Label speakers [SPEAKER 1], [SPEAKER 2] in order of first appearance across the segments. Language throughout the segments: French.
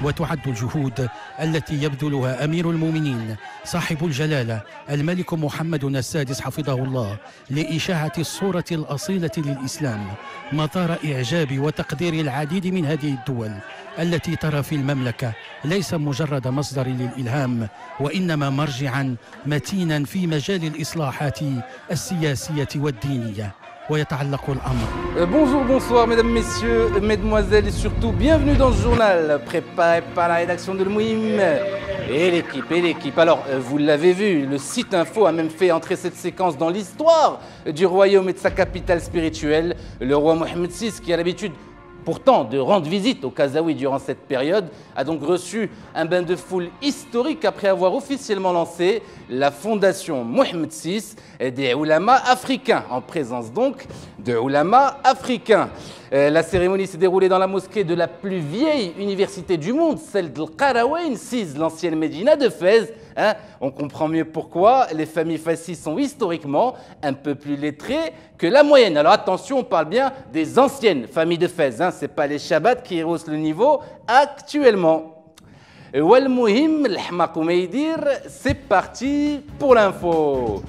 [SPEAKER 1] وتعد الجهود التي يبذلها أمير المؤمنين صاحب الجلالة الملك محمد السادس حفظه الله لإشاعة الصورة الأصيلة للإسلام مثار إعجاب وتقدير العديد من هذه الدول التي ترى في المملكة ليس مجرد مصدر للإلهام وإنما مرجعا متينا في مجال الإصلاحات السياسية والدينية. ويتعلق الأمر.
[SPEAKER 2] Bonjour, bonsoir mesdames, messieurs, mesdemoiselles et surtout bienvenue dans ce journal préparé par la rédaction de L'Mouhim et l'équipe. Alors vous l'avez vu, le site info a même fait entrer cette séquence dans l'histoire du royaume et de sa capitale spirituelle, le roi Mohammed VI qui a l'habitude pourtant de rendre visite aux Kazaouis durant cette période, a donc reçu un bain de foule historique après avoir officiellement lancé la fondation Mohammed VI des Oulama africains, en présence donc de Oulama africains. La cérémonie s'est déroulée dans la mosquée de la plus vieille université du monde, celle de Qaraouin, Siz, l'ancienne Médina de Fès. On comprend mieux pourquoi les familles Fassi sont historiquement un peu plus lettrées que la moyenne. Alors attention, on parle bien des anciennes familles de Fès, ce n'est pas les Shabbats qui rehaussent le niveau actuellement. Walmouhim, c'est parti pour l'info.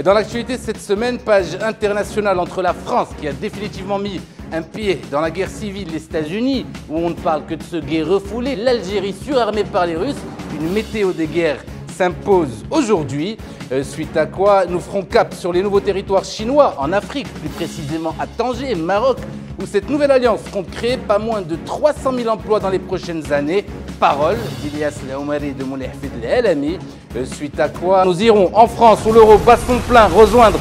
[SPEAKER 2] Dans l'actualité cette semaine, page internationale entre la France qui a définitivement mis un pied dans la guerre civile des États-Unis, où on ne parle que de ce guet refoulé, l'Algérie surarmée par les Russes, une météo des guerres s'impose aujourd'hui, suite à quoi nous ferons cap sur les nouveaux territoires chinois en Afrique, plus précisément à Tanger, Maroc, où cette nouvelle alliance compte créer pas moins de 300 000 emplois dans les prochaines années. Parole d'Ilias Laoumari de Moulay Hafid El Alami, suite à quoi nous irons en France où l'euro bat son plein rejoindre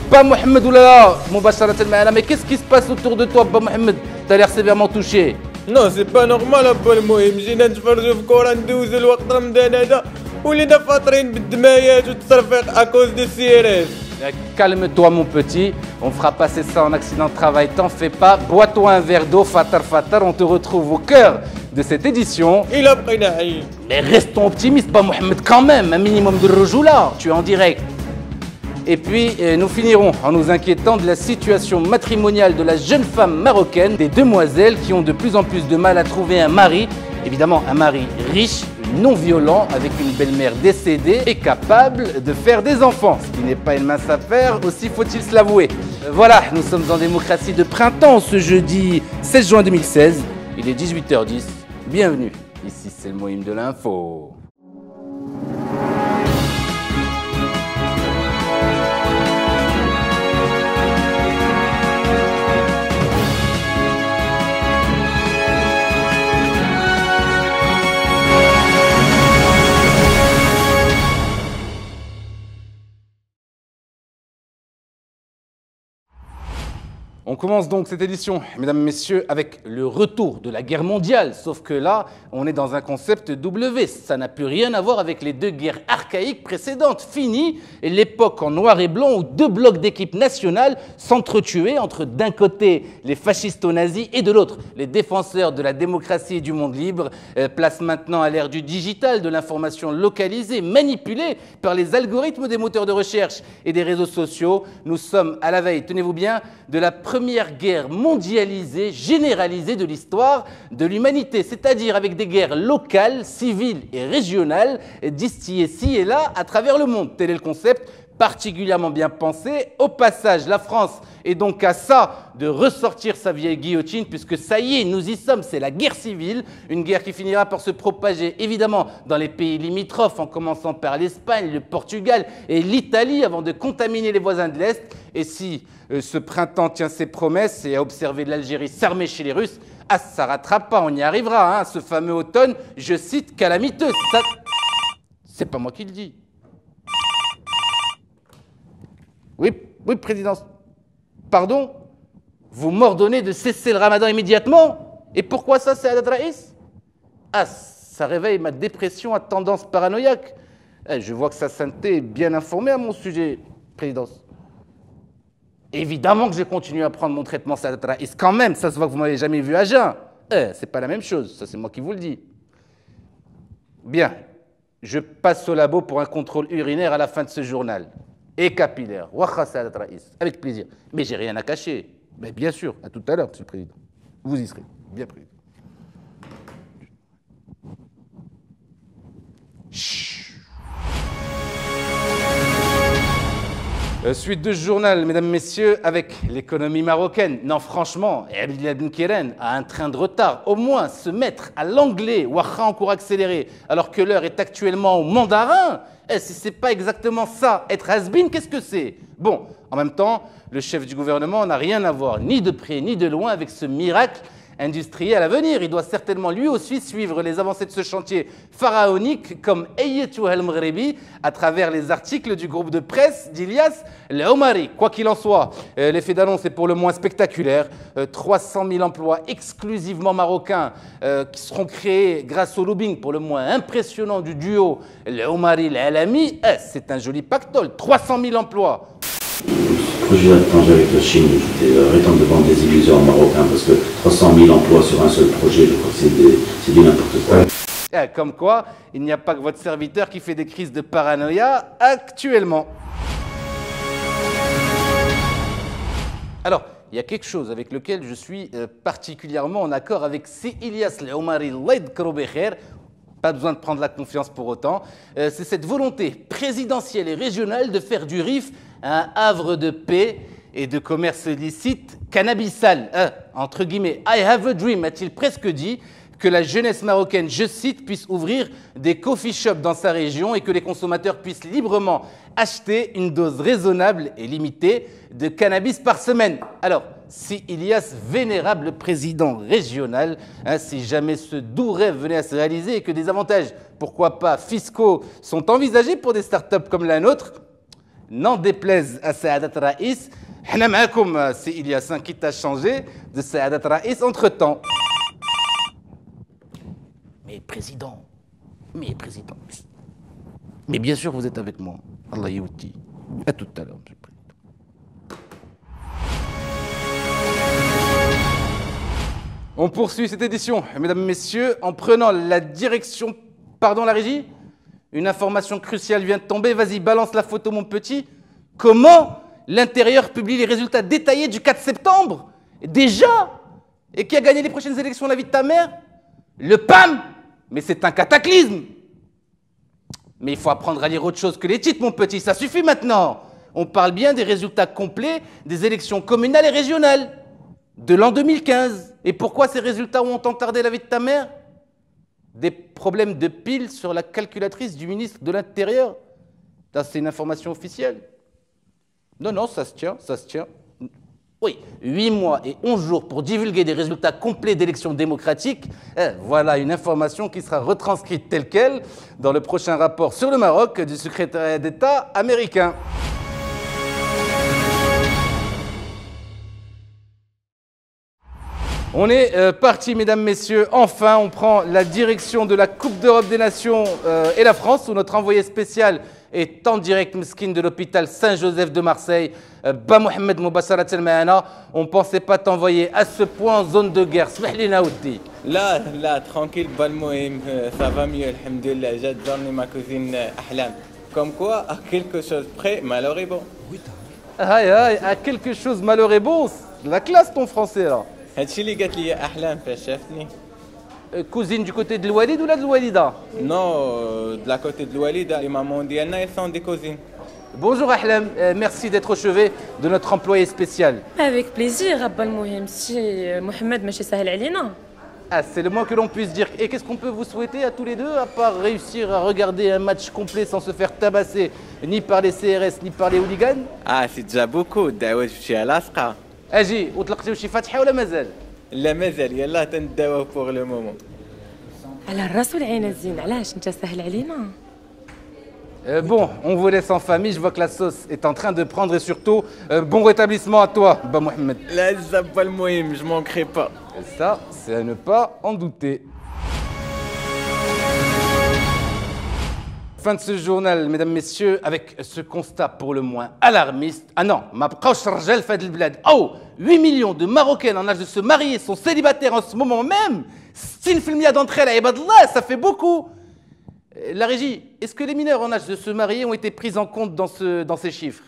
[SPEAKER 2] Ba Mohamed Oulala, Moubasharat El Maala. Mais qu'est-ce qui se passe autour de toi, Ba Mohamed? T'as l'air sévèrement touché.
[SPEAKER 3] Non, c'est pas normal, Abba المهم جينا نتفرجوا في كورة ندوزوا الوقت رمضان هذا ولينا فاطرين بالدمايات والتصرفيق à cause de CRS.
[SPEAKER 2] Calme-toi mon petit, on fera passer ça en accident de travail, t'en fais pas. Bois-toi un verre d'eau, fatar, on te retrouve au cœur de cette édition. Mais restons optimistes, Ba Mohamed, quand même, un minimum de rejoula, tu es en direct. Et puis nous finirons en nous inquiétant de la situation matrimoniale de la jeune femme marocaine, des demoiselles qui ont de plus en plus de mal à trouver un mari, évidemment un mari riche, non violent, avec une belle-mère décédée et capable de faire des enfants, ce qui n'est pas une mince affaire, aussi faut-il se l'avouer. Voilà, nous sommes en démocratie de printemps ce jeudi 16 juin 2016, il est 18h10, bienvenue, ici c'est le Mohim de l'info. On commence donc cette édition, mesdames, messieurs, avec le retour de la guerre mondiale. Sauf que là, on est dans un concept W. Ça n'a plus rien à voir avec les deux guerres archaïques précédentes. Fini l'époque en noir et blanc où deux blocs d'équipes nationales s'entretuaient entre d'un côté les fascisto-nazis et de l'autre les défenseurs de la démocratie et du monde libre. Place maintenant à l'ère du digital, de l'information localisée, manipulée par les algorithmes des moteurs de recherche et des réseaux sociaux. Nous sommes à la veille, tenez-vous bien, de la première guerre mondialisée, généralisée de l'histoire de l'humanité, c'est-à-dire avec des guerres locales, civiles et régionales, distillées ci et là à travers le monde. Tel est le concept, particulièrement bien pensé. Au passage, la France est donc à ça de ressortir sa vieille guillotine, puisque ça y est, nous y sommes, c'est la guerre civile, une guerre qui finira par se propager évidemment dans les pays limitrophes, en commençant par l'Espagne, le Portugal et l'Italie, avant de contaminer les voisins de l'Est. Et si ce printemps tient ses promesses et a observé l'Algérie s'armer chez les Russes, ça rattrape pas, on y arrivera, ce fameux automne, je cite, calamiteux. Ça, c'est pas moi qui le dis. Oui, présidence. Pardon? Vous m'ordonnez de cesser le ramadan immédiatement? Et pourquoi ça, c'est Saad Raïs? Ça réveille ma dépression à tendance paranoïaque. Je vois que sa sainteté est bien informée à mon sujet, présidence. Évidemment que je continue à prendre mon traitement Saad Raïs. Quand même, ça se voit que vous ne m'avez jamais vu à jeun. C'est pas la même chose, ça c'est moi qui vous le dis. Bien, je passe au labo pour un contrôle urinaire à la fin de ce journal. Et capillaire. Avec plaisir. Mais j'ai rien à cacher. Mais bien sûr, à tout à l'heure, Monsieur le Président. Vous y serez. Bien, Président. Suite de ce journal, mesdames, messieurs, avec l'économie marocaine. Non, franchement, Abdellah Ben Keren a un train de retard. Au moins, se mettre à l'anglais ou à en cours accéléré, alors que l'heure est actuellement au mandarin. Si c'est pas exactement ça, être has-been, qu'est-ce que c'est? Bon, en même temps, le chef du gouvernement n'a rien à voir, ni de près ni de loin, avec ce miracle industriel à venir. Il doit certainement lui aussi suivre les avancées de ce chantier pharaonique comme Ayetou al-Maghribi à travers les articles du groupe de presse d'Ilyas El-Omari. Quoi qu'il en soit, l'effet d'annonce est pour le moins spectaculaire. 300 000 emplois exclusivement marocains qui seront créés grâce au lobbying pour le moins impressionnant du duo El-Omari-El-Alami. C'est un joli pactole, 300 000 emplois.
[SPEAKER 4] Projet d'étranger avec la Chine, arrêtons de vendre des illusions aux Marocains parce que 300 000 emplois sur un seul projet, je crois que c'est du n'importe quoi.
[SPEAKER 2] Comme quoi, il n'y a pas que votre serviteur qui fait des crises de paranoïa actuellement. Alors, il y a quelque chose avec lequel je suis particulièrement en accord avec C. Ilyas El-Omari Laid Krobekher. Pas besoin de prendre la confiance pour autant. C'est cette volonté présidentielle et régionale de faire du RIF un havre de paix et de commerce licite cannabisal. Entre guillemets, I have a dream, a-t-il presque dit, que la jeunesse marocaine, je cite, puisse ouvrir des coffee shops dans sa région et que les consommateurs puissent librement acheter une dose raisonnable et limitée de cannabis par semaine. Alors, si Ilyas, vénérable président régional, si jamais ce doux rêve venait à se réaliser et que des avantages, pourquoi pas fiscaux, sont envisagés pour des startups comme la nôtre, n'en déplaise à Saadat Raïs, c'est Ilyas qui t'a changé de Saadat Raïs entre-temps. Mais président, mais bien sûr vous êtes avec moi. Allah youti. À tout à l'heure, monsieur le président. On poursuit cette édition, mesdames et messieurs, en prenant la direction... Pardon, la régie? Une information cruciale vient de tomber. Vas-y, balance la photo, mon petit. Comment l'intérieur publie les résultats détaillés du 4 septembre? Déjà? Et qui a gagné les prochaines élections, la vie de ta mère? Le PAM? Mais c'est un cataclysme. Mais il faut apprendre à lire autre chose que les titres, mon petit. Ça suffit maintenant. On parle bien des résultats complets des élections communales et régionales de l'an 2015. Et pourquoi ces résultats ont tant tardé, la vie de ta mère? Des problèmes de piles sur la calculatrice du ministre de l'Intérieur. C'est une information officielle. Non, ça se tient, ça se tient. Oui, 8 mois et 11 jours pour divulguer des résultats complets d'élections démocratiques. Voilà une information qui sera retranscrite telle qu'elle dans le prochain rapport sur le Maroc du secrétariat d'État américain. On est parti, mesdames, messieurs. Enfin, on prend la direction de la Coupe d'Europe des Nations et la France, où notre envoyé spécial est en direct, mesquine, de l'hôpital Saint-Joseph de Marseille. Ba Mohamed Moubassara Telmaana, on ne pensait pas t'envoyer à ce point en zone de guerre. Smahli Naouti.
[SPEAKER 3] Là, tranquille, Balmohim, ça va mieux, alhamdoulilah. J'ai dormi ma cousine Ahlam. Comme quoi, à quelque chose près, malheur est bon.
[SPEAKER 2] Aïe, à quelque chose, malheur est bon. La classe, ton français, là.
[SPEAKER 3] هادشي اللي قالت لي احلام فاش شافتني.
[SPEAKER 2] Cousine du côté de l'Oualid ou là de l'Oualida?
[SPEAKER 3] Non, de la côté de l'Oualida, les mamans d'Yalna, elles sont des cousines.
[SPEAKER 2] Bonjour Ahlam, merci d'être au chevet de notre employé spécial.
[SPEAKER 5] Avec plaisir, Abba Al-Mouhim. Si Mohamed ماشي سهل علينا.
[SPEAKER 2] C'est le moins que l'on puisse dire. Et qu'est-ce qu'on peut vous souhaiter à tous les deux, à part réussir à regarder un match complet sans se faire tabasser ni par les CRS ni par les hooligans?
[SPEAKER 3] Ah, c'est déjà beaucoup, الدعوة تمشي لاصقة.
[SPEAKER 2] اجي وطلقتيو شي فتحه ولا مازال؟
[SPEAKER 3] لا مازال، يلاه تنداوى بوغ لو مومون.
[SPEAKER 5] على الراس والعين الزين، علاش انت سهل علينا؟
[SPEAKER 2] Bon, on vous laisse en famille, je vois que la sauce est en train de prendre et surtout, bon rétablissement à toi, Ba Mohamed.
[SPEAKER 3] لا زاب المهم، je manquerai pas.
[SPEAKER 2] Et ça, c'est à ne pas en douter. Fin de ce journal, mesdames, messieurs, avec ce constat pour le moins alarmiste. Ah non, ma proche Rajal Fadel Blad. Oh, 8 millions de Marocaines en âge de se marier sont célibataires en ce moment même. Sin filmia d'entre elles à Ibadallah, ça fait beaucoup. La régie, est-ce que les mineurs en âge de se marier ont été pris en compte dans ces chiffres?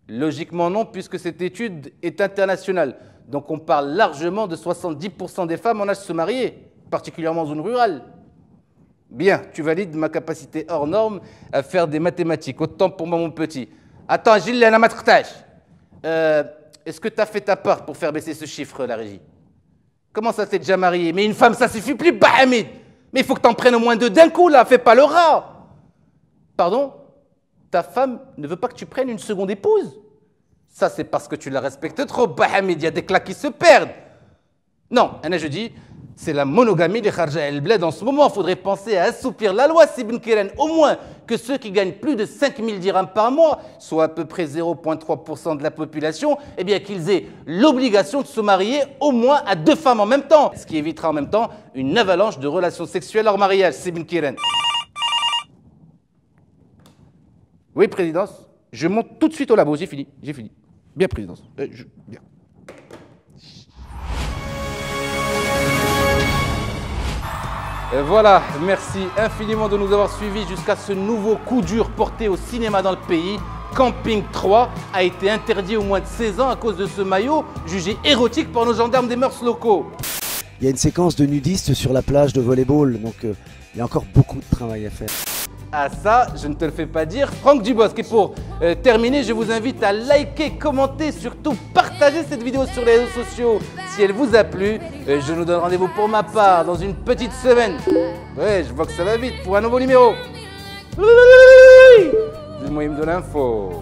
[SPEAKER 2] Logiquement non, puisque cette étude est internationale. Donc on parle largement de 70% des femmes en âge de se marier, particulièrement en zone rurale. Bien, tu valides ma capacité hors norme à faire des mathématiques. Autant pour moi, mon petit. Attends, Gilles, elle a matchtage. Est-ce que tu as fait ta part pour faire baisser ce chiffre, la régie? Comment ça, t'es déjà marié? Mais une femme, ça suffit plus, Bahamid. Mais il faut que t'en prennes au moins 2 d'un coup, là. Fais pas le rat. Pardon? Ta femme ne veut pas que tu prennes une seconde épouse? Ça, c'est parce que tu la respectes trop, Bahamid. Il y a des claques qui se perdent. Non, Anna, je dis, c'est la monogamie des Kharja El Bled. En ce moment, il faudrait penser à assouplir la loi, Sibn Kiren, au moins que ceux qui gagnent plus de 5000 dirhams par mois, soit à peu près 0,3% de la population, eh bien qu'ils aient l'obligation de se marier au moins à 2 femmes en même temps, ce qui évitera en même temps une avalanche de relations sexuelles hors mariage, Sibn Kiren. Oui, présidence, je monte tout de suite au labo, j'ai fini. Bien, présidence, bien. Voilà, merci infiniment de nous avoir suivis jusqu'à ce nouveau coup dur porté au cinéma dans le pays. Camping 3 a été interdit au moins de 16 ans à cause de ce maillot jugé érotique par nos gendarmes des mœurs locaux.
[SPEAKER 6] Il y a une séquence de nudistes sur la plage de volleyball, donc il y a encore beaucoup de travail à faire.
[SPEAKER 2] Ah ça, je ne te le fais pas dire, Franck Dubosc. Et pour terminer, je vous invite à liker, commenter, surtout partager cette vidéo sur les réseaux sociaux si elle vous a plu. Je nous donne rendez-vous pour ma part dans une petite semaine. Ouais, je vois que ça va vite pour un nouveau numéro. Le Moïm de l'info.